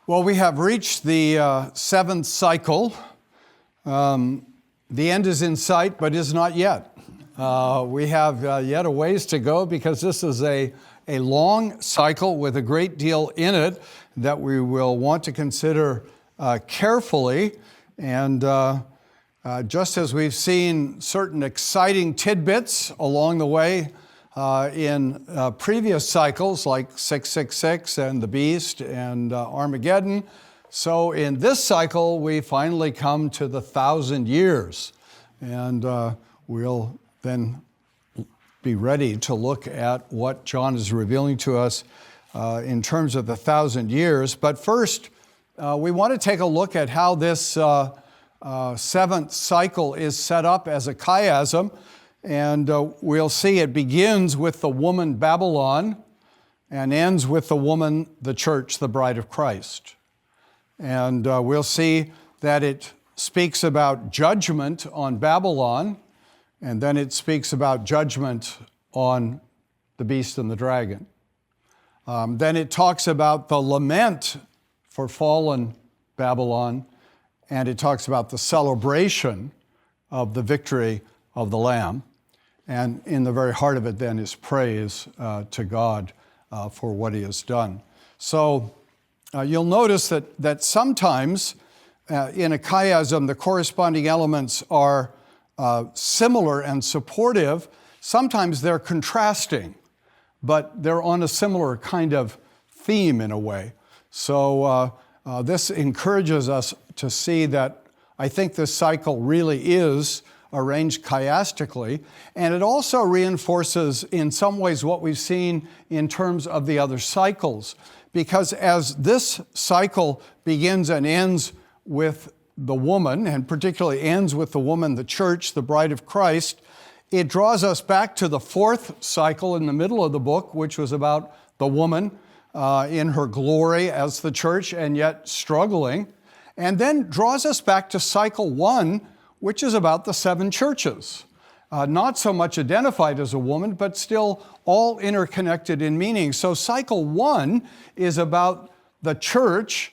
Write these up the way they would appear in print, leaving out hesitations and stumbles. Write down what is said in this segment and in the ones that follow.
Well, we have reached the seventh cycle. The end is in sight, but is not yet. We have yet a ways to go because this is a long cycle with a great deal in it that we will want to consider carefully. And just as we've seen certain exciting tidbits along the way in previous cycles like 666 and the Beast and Armageddon, so in this cycle we finally come to the 1,000 years. And we'll then be ready to look at what John is revealing to us in terms of the 1,000 years. But first, we want to take a look at how this seventh cycle is set up as a chiasm. And we'll see it begins with the woman Babylon and ends with the woman, the church, the bride of Christ. And we'll see that it speaks about judgment on Babylon, and then it speaks about judgment on the beast and the dragon. Then it talks about the lament for fallen Babylon, and it talks about the celebration of the victory of the Lamb. And in the very heart of it then is praise to God for what he has done. So you'll notice that sometimes in a chiasm, the corresponding elements are similar and supportive. Sometimes they're contrasting, but they're on a similar kind of theme in a way. So this encourages us to see that I think this cycle really is arranged chiastically, and it also reinforces in some ways what we've seen in terms of the other cycles, because as this cycle begins and ends with the woman, and particularly ends with the woman, the church, the bride of Christ, it draws us back to the fourth cycle in the middle of the book, which was about the woman in her glory as the church and yet struggling, and then draws us back to cycle one, which is about the seven churches. Not so much identified as a woman, but still all interconnected in meaning. So cycle one is about the church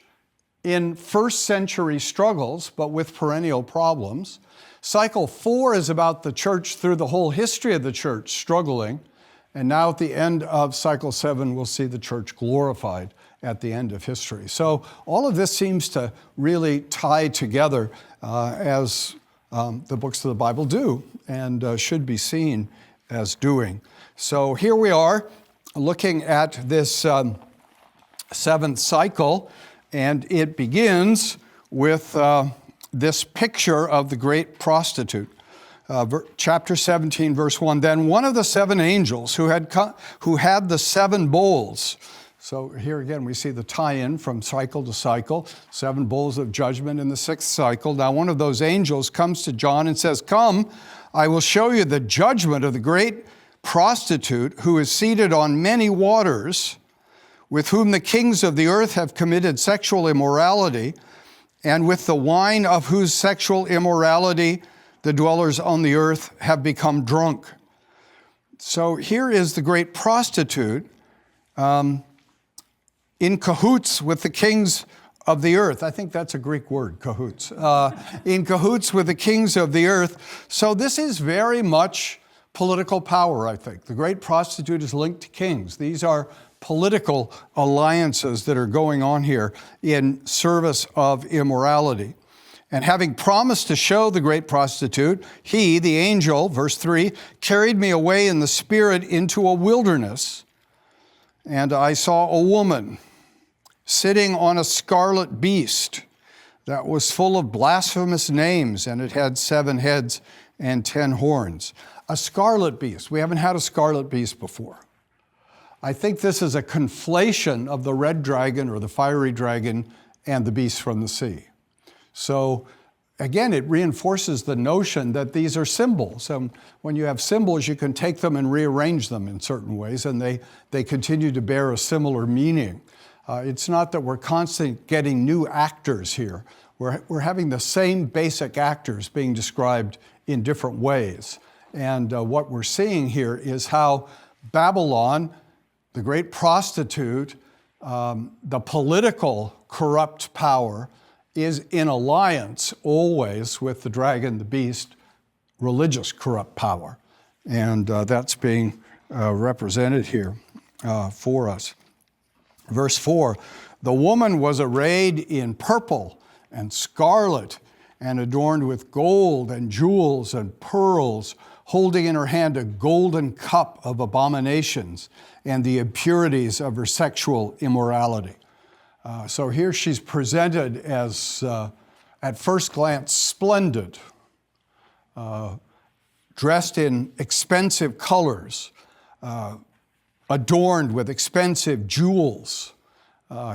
in first century struggles, but with perennial problems. Cycle four is about the church through the whole history of the church struggling. And now at the end of cycle seven, we'll see the church glorified at the end of history. So all of this seems to really tie together as the books of the Bible do and should be seen as doing. So here we are looking at this seventh cycle, and it begins with this picture of the great prostitute. Chapter 17, verse 1, then one of the seven angels who had the seven bowls. So here again, we see the tie-in from cycle to cycle, seven bowls of judgment in the sixth cycle. Now, one of those angels comes to John and says, come, I will show you the judgment of the great prostitute who is seated on many waters, with whom the kings of the earth have committed sexual immorality, and with the wine of whose sexual immorality the dwellers on the earth have become drunk. So here is the great prostitute, in cahoots with the kings of the earth. I think that's a Greek word, cahoots. In cahoots with the kings of the earth. So this is very much political power, I think. The great prostitute is linked to kings. These are political alliances that are going on here in service of immorality. And having promised to show the great prostitute, he, the angel, verse 3, carried me away in the spirit into a wilderness. And I saw a woman sitting on a scarlet beast that was full of blasphemous names, and it had 7 heads and 10 horns. A scarlet beast. We haven't had a scarlet beast before. I think this is a conflation of the red dragon or the fiery dragon and the beast from the sea. So again, it reinforces the notion that these are symbols. When you have symbols, you can take them and rearrange them in certain ways, and they continue to bear a similar meaning. It's not that we're constantly getting new actors here. We're having the same basic actors being described in different ways. And what we're seeing here is how Babylon, the great prostitute, the political corrupt power is in alliance always with the dragon, the beast, religious corrupt power. And that's being represented here for us. Verse 4, the woman was arrayed in purple and scarlet and adorned with gold and jewels and pearls, holding in her hand a golden cup of abominations and the impurities of her sexual immorality. So here she's presented as, at first glance, splendid, dressed in expensive colors, adorned with expensive jewels.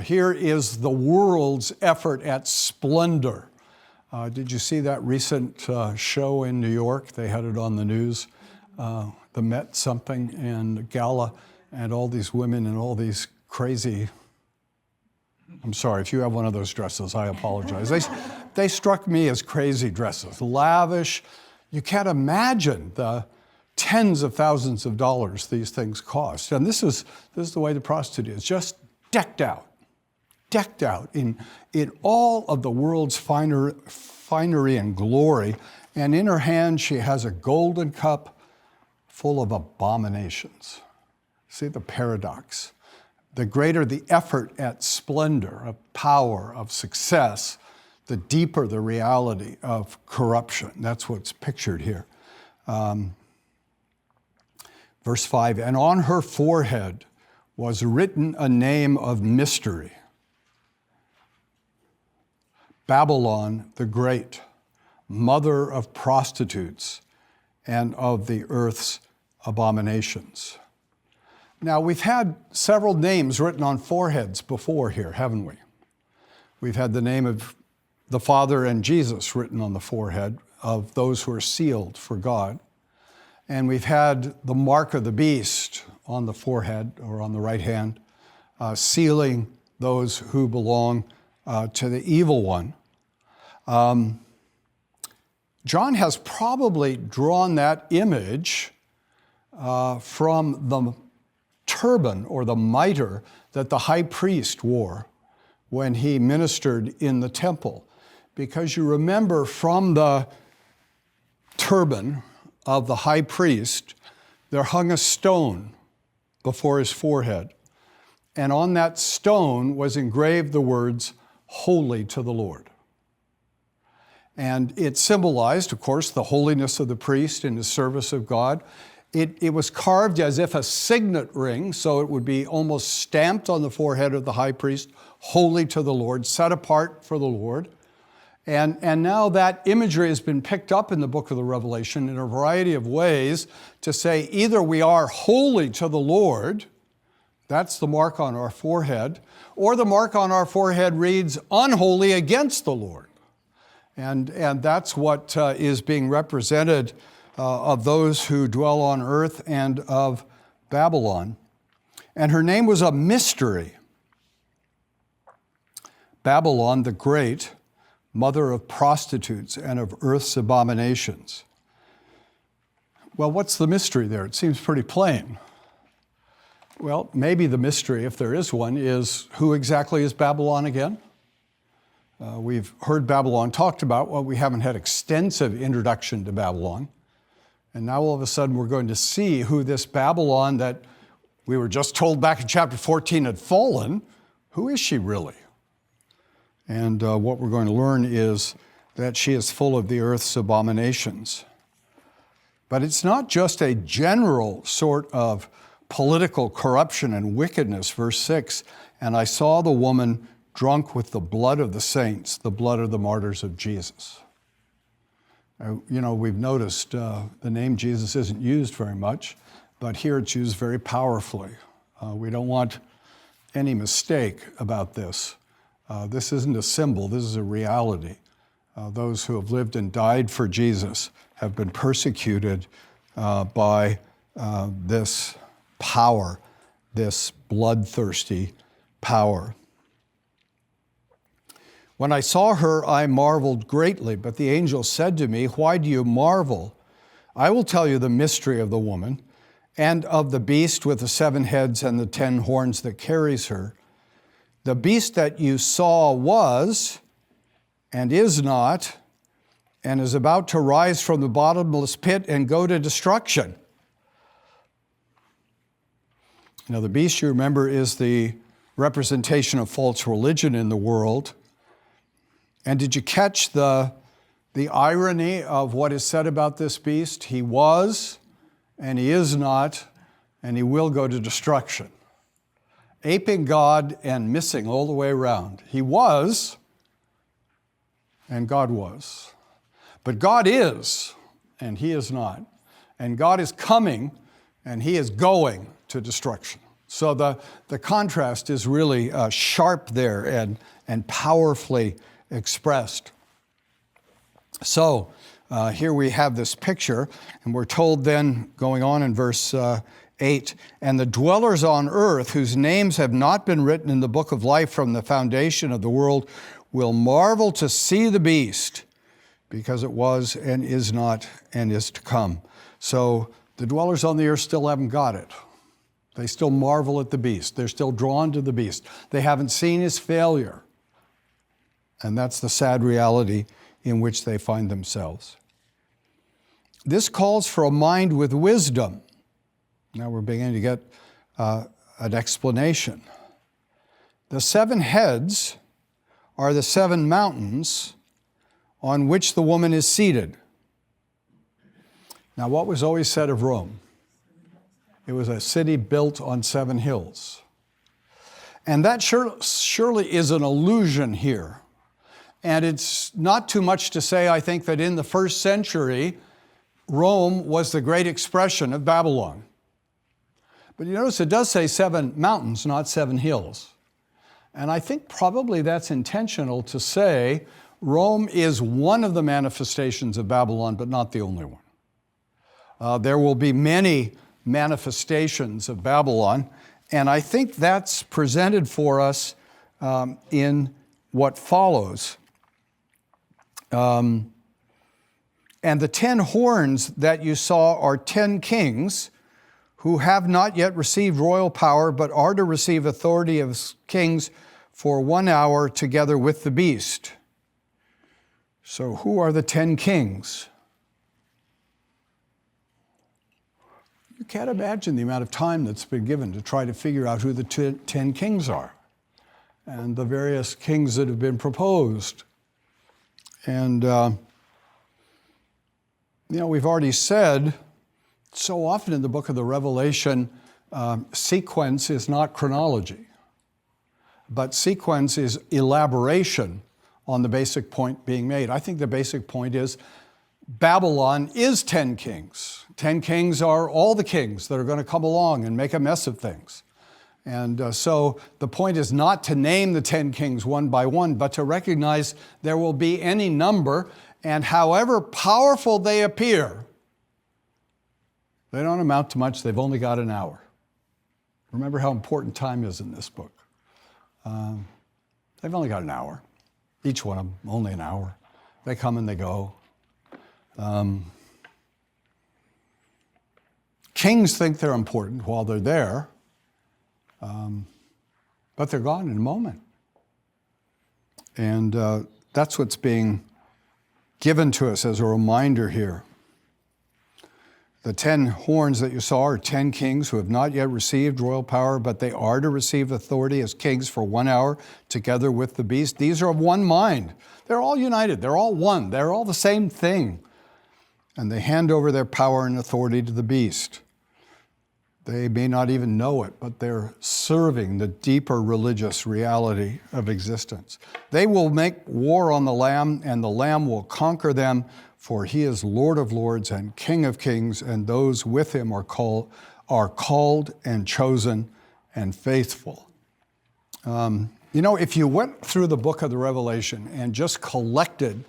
Here is the world's effort at splendor. Did you see that recent show in New York? They had it on the news, the Met something and gala, and all these women in all these crazy, I'm sorry, if you have one of those dresses, I apologize. They struck me as crazy dresses, lavish. You can't imagine the tens of thousands of dollars these things cost. And this is the way the prostitute is, just decked out in all of the world's finery and glory. And in her hand, she has a golden cup full of abominations. See the paradox. The greater the effort at splendor, of power, of success, the deeper the reality of corruption. That's what's pictured here. Verse 5, and on her forehead was written a name of mystery. Babylon the Great, mother of prostitutes and of the earth's abominations. Now, we've had several names written on foreheads before here, haven't we? We've had the name of the Father and Jesus written on the forehead of those who are sealed for God. And we've had the mark of the beast on the forehead or on the right hand, sealing those who belong to the evil one. John has probably drawn that image from the turban or the mitre that the high priest wore when he ministered in the temple. Because you remember from the turban of the high priest, there hung a stone before his forehead. And on that stone was engraved the words, "Holy to the Lord." And it symbolized, of course, the holiness of the priest in his service of God. It was carved as if a signet ring, so it would be almost stamped on the forehead of the high priest, "Holy to the Lord," set apart for the Lord. And now that imagery has been picked up in the book of the Revelation in a variety of ways to say either we are holy to the Lord, that's the mark on our forehead, or the mark on our forehead reads, "Unholy against the Lord." And that's what is being represented of those who dwell on earth and of Babylon. And her name was a mystery. Babylon the Great, mother of prostitutes and of earth's abominations. Well, what's the mystery there? It seems pretty plain. Well, maybe the mystery, if there is one, is who exactly is Babylon again? We've heard Babylon talked about. Well, we haven't had extensive introduction to Babylon. And now all of a sudden we're going to see who this Babylon that we were just told back in chapter 14 had fallen, who is she really? And what we're going to learn is that she is full of the earth's abominations. But it's not just a general sort of political corruption and wickedness. Verse 6, and I saw the woman drunk with the blood of the saints, the blood of the martyrs of Jesus. We've noticed the name Jesus isn't used very much, but here it's used very powerfully. We don't want any mistake about this. This isn't a symbol, this is a reality. Those who have lived and died for Jesus have been persecuted by this power, this bloodthirsty power. When I saw her, I marveled greatly, but the angel said to me, "Why do you marvel? I will tell you the mystery of the woman and of the beast with the 7 heads and the 10 horns that carries her. the beast that you saw was and is not, and is about to rise from the bottomless pit and go to destruction. Now, the beast, you remember, is the representation of false religion in the world. And did you catch the irony of what is said about this beast? He was, and he is not, and he will go to destruction. Aping God and missing all the way around. He was, and God was. But God is, and he is not. And God is coming, and he is going to destruction. So the contrast is really sharp there and powerfully expressed. So here we have this picture, and we're told then, going on in verse 8, and the dwellers on earth whose names have not been written in the book of life from the foundation of the world will marvel to see the beast, because it was and is not and is to come. So the dwellers on the earth still haven't got it. They still marvel at the beast. They're still drawn to the beast. They haven't seen his failure. And that's the sad reality in which they find themselves. This calls for a mind with wisdom. Now we're beginning to get an explanation. The 7 heads are the 7 mountains on which the woman is seated. Now, what was always said of Rome? It was a city built on 7 hills. And that surely is an allusion here. And it's not too much to say, I think, that in the first century, Rome was the great expression of Babylon. But you notice it does say 7 mountains, not 7 hills. And I think probably that's intentional to say Rome is one of the manifestations of Babylon, but not the only one. There will be many manifestations of Babylon, and I think that's presented for us in what follows. And the 10 horns that you saw are 10 kings who have not yet received royal power, but are to receive authority of kings for 1 hour together with the beast. So who are the 10 kings? You can't imagine the amount of time that's been given to try to figure out who the 10 kings are and the various kings that have been proposed. And, we've already said so often in the book of the Revelation, sequence is not chronology, but sequence is elaboration on the basic point being made. I think the basic point is Babylon is 10 kings. 10 kings are all the kings that are going to come along and make a mess of things. And so the point is not to name the 10 kings one by one, but to recognize there will be any number, and however powerful they appear, they don't amount to much. They've only got an hour. Remember how important time is in this book. They've only got an hour. Each one of them, only an hour. They come and they go. Kings think they're important while they're there, but they're gone in a moment. And that's what's being given to us as a reminder here. The 10 horns that you saw are 10 kings who have not yet received royal power, but they are to receive authority as kings for 1 hour together with the beast. These are of one mind. They're all united. They're all one. They're all the same thing. And they hand over their power and authority to the beast. They may not even know it, but they're serving the deeper religious reality of existence. They will make war on the Lamb, and the Lamb will conquer them, for he is Lord of lords and King of kings, and those with him are called and chosen and faithful. If you went through the book of the Revelation and just collected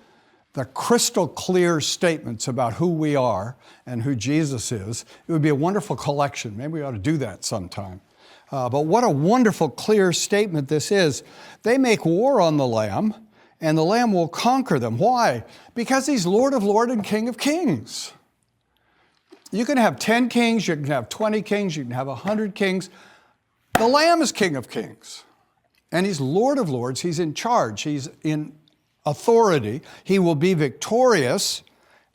the crystal clear statements about who we are and who Jesus is, it would be a wonderful collection. Maybe we ought to do that sometime. But what a wonderful, clear statement this is. They make war on the Lamb, and the Lamb will conquer them. Why? Because he's Lord of lords and King of kings. You can have 10 kings, you can have 20 kings, you can have 100 kings. The Lamb is King of kings. And he's Lord of Lords. He's in charge. He's in authority. He will be victorious,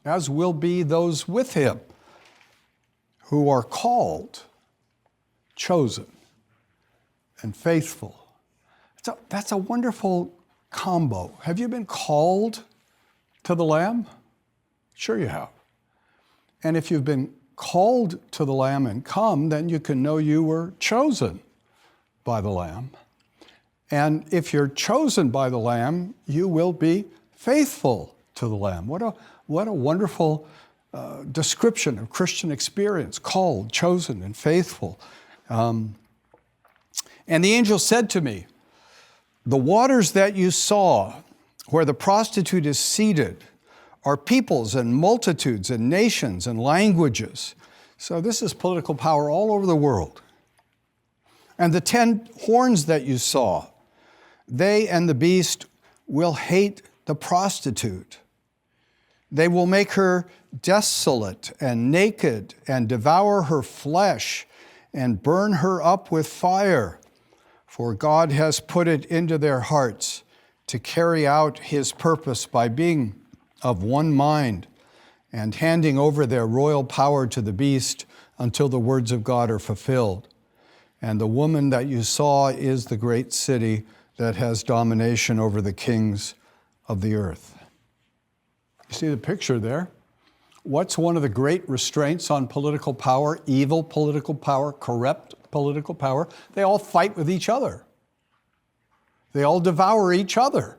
as will be those with him who are called, chosen, and faithful. That's a wonderful combo. Have you been called to the Lamb? Sure you have. And if you've been called to the Lamb and come, then you can know you were chosen by the Lamb. And if you're chosen by the Lamb, you will be faithful to the Lamb. What a wonderful description of Christian experience, called, chosen, and faithful. And the angel said to me, the waters that you saw where the prostitute is seated are peoples and multitudes and nations and languages. So this is political power all over the world. And the 10 horns that you saw, they and the beast will hate the prostitute. They will make her desolate and naked and devour her flesh and burn her up with fire. For God has put it into their hearts to carry out his purpose by being of one mind and handing over their royal power to the beast until the words of God are fulfilled. And the woman that you saw is the great city that has domination over the kings of the earth. You see the picture there? What's one of the great restraints on political power, evil political power, corrupt political power? They all fight with each other. They all devour each other.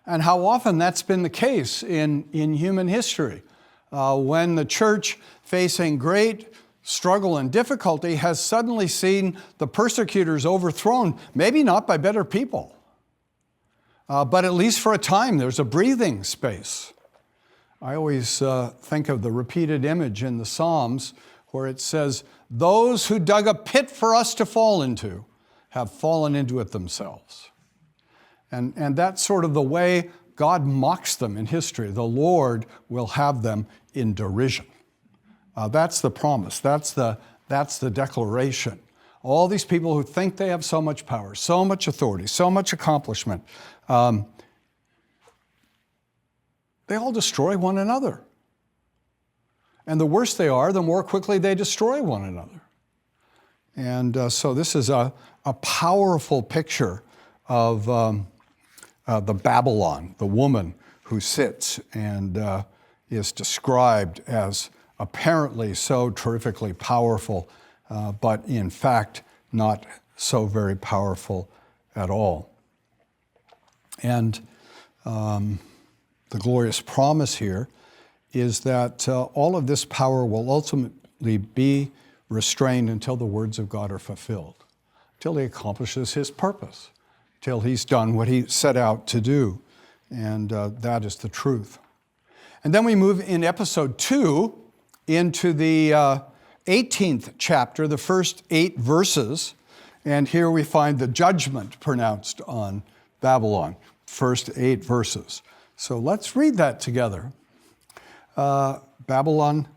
And how often that's been the case in human history. When the church, facing great struggle and difficulty, has suddenly seen the persecutors overthrown, maybe not by better people, but at least for a time there's a breathing space. I always think of the repeated image in the Psalms where it says, those who dug a pit for us to fall into have fallen into it themselves. And that's sort of the way God mocks them in history. The Lord will have them in derision. That's the promise. That's the declaration. All these people who think they have so much power, so much authority, so much accomplishment, they all destroy one another. And the worse they are, the more quickly they destroy one another. And so this is a powerful picture of the Babylon, the woman who sits and is described as apparently so terrifically powerful, but in fact not so very powerful at all. And the glorious promise here is that all of this power will ultimately be restrained until the words of God are fulfilled, till he accomplishes his purpose, till he's done what he set out to do. And that is the truth. And then we move in episode 2 into the 18th chapter, the first 8 verses. And here we find the judgment pronounced on Babylon, first 8 verses. So let's read that together. Babylon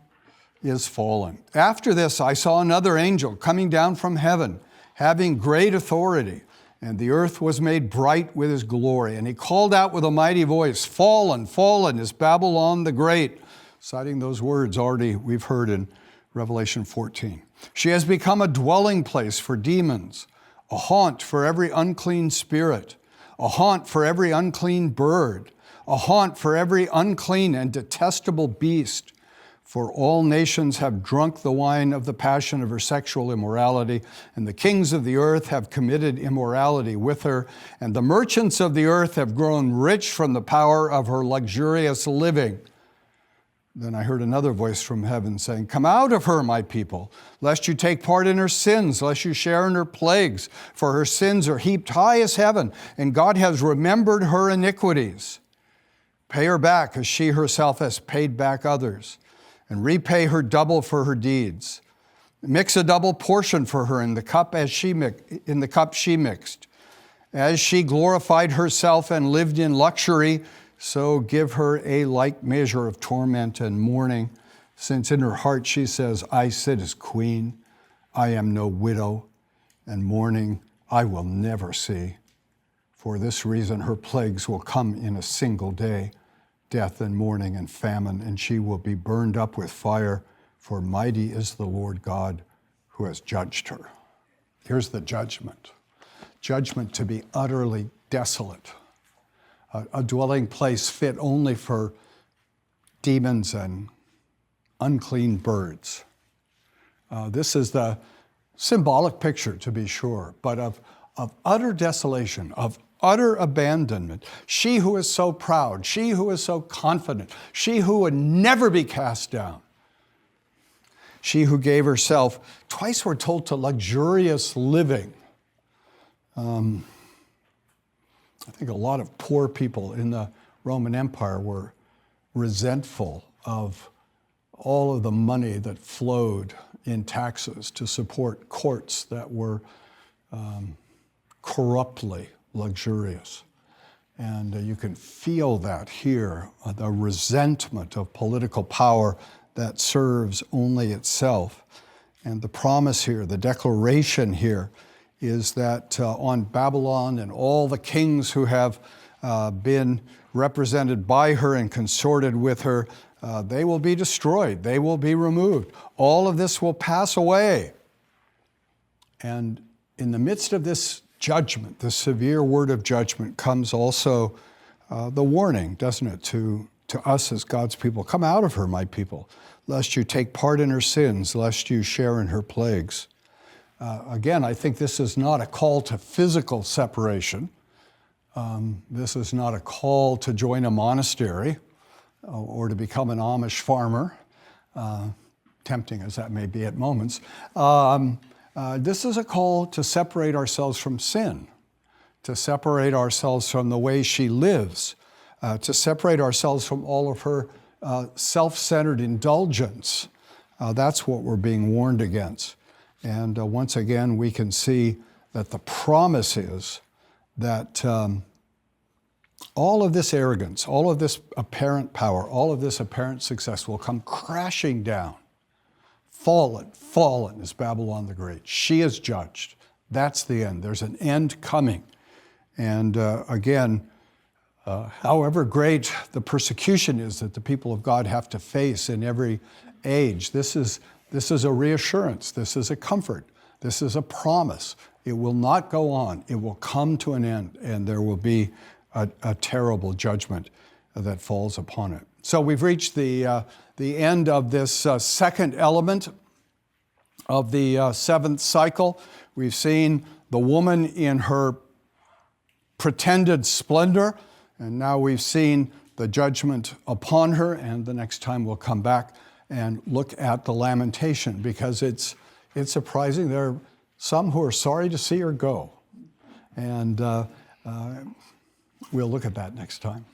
is fallen. After this, I saw another angel coming down from heaven, having great authority, and the earth was made bright with his glory. And he called out with a mighty voice, fallen, fallen is Babylon the Great, citing those words already we've heard in Revelation 14. She has become a dwelling place for demons, a haunt for every unclean spirit, a haunt for every unclean bird, a haunt for every unclean and detestable beast. For all nations have drunk the wine of the passion of her sexual immorality, and the kings of the earth have committed immorality with her, and the merchants of the earth have grown rich from the power of her luxurious living. Then I heard another voice from heaven saying, come out of her, my people, lest you take part in her sins, lest you share in her plagues, for her sins are heaped high as heaven, and God has remembered her iniquities. Pay her back as she herself has paid back others, and repay her double for her deeds. Mix a double portion for her in the cup she mixed. As she glorified herself and lived in luxury, so give her a like measure of torment and mourning, since in her heart she says, I sit as queen, I am no widow, and mourning I will never see For this reason, her plagues will come in a single day, death and mourning and famine, and she will be burned up with fire, for mighty is the Lord God who has judged her. Here's the judgment. Judgment to be utterly desolate, a dwelling place fit only for demons and unclean birds. This is the symbolic picture, to be sure, but of utter desolation, of utter abandonment. She who is so proud, she who is so confident, she who would never be cast down. She who gave herself, twice we're told, to luxurious living. I think a lot of poor people in the Roman Empire were resentful of all of the money that flowed in taxes to support courts that were corruptly luxurious. And you can feel that here, the resentment of political power that serves only itself. And the promise here, the declaration here, is that on Babylon and all the kings who have been represented by her and consorted with her, they will be destroyed. They will be removed. All of this will pass away. And in the midst of this judgment, the severe word of judgment, comes also the warning, doesn't it, to us as God's people. Come out of her, my people, lest you take part in her sins, lest you share in her plagues. Again, I think this is not a call to physical separation. This is not a call to join a monastery or to become an Amish farmer, tempting as that may be at moments. This is a call to separate ourselves from sin, to separate ourselves from the way she lives, to separate ourselves from all of her self-centered indulgence. That's what we're being warned against. And once again, we can see that the promise is that all of this arrogance, all of this apparent power, all of this apparent success will come crashing down. Fallen is Babylon the Great. She is judged. That's the end. There's an end coming. And again, however great the persecution is that the people of God have to face in every age, this is a reassurance. This is a comfort. This is a promise. It will not go on. It will come to an end, and there will be a terrible judgment that falls upon it. So we've reached the end of this second element of the seventh cycle. We've seen the woman in her pretended splendor, and now we've seen the judgment upon her, and the next time we'll come back and look at the lamentation, because it's surprising. There are some who are sorry to see her go, and we'll look at that next time.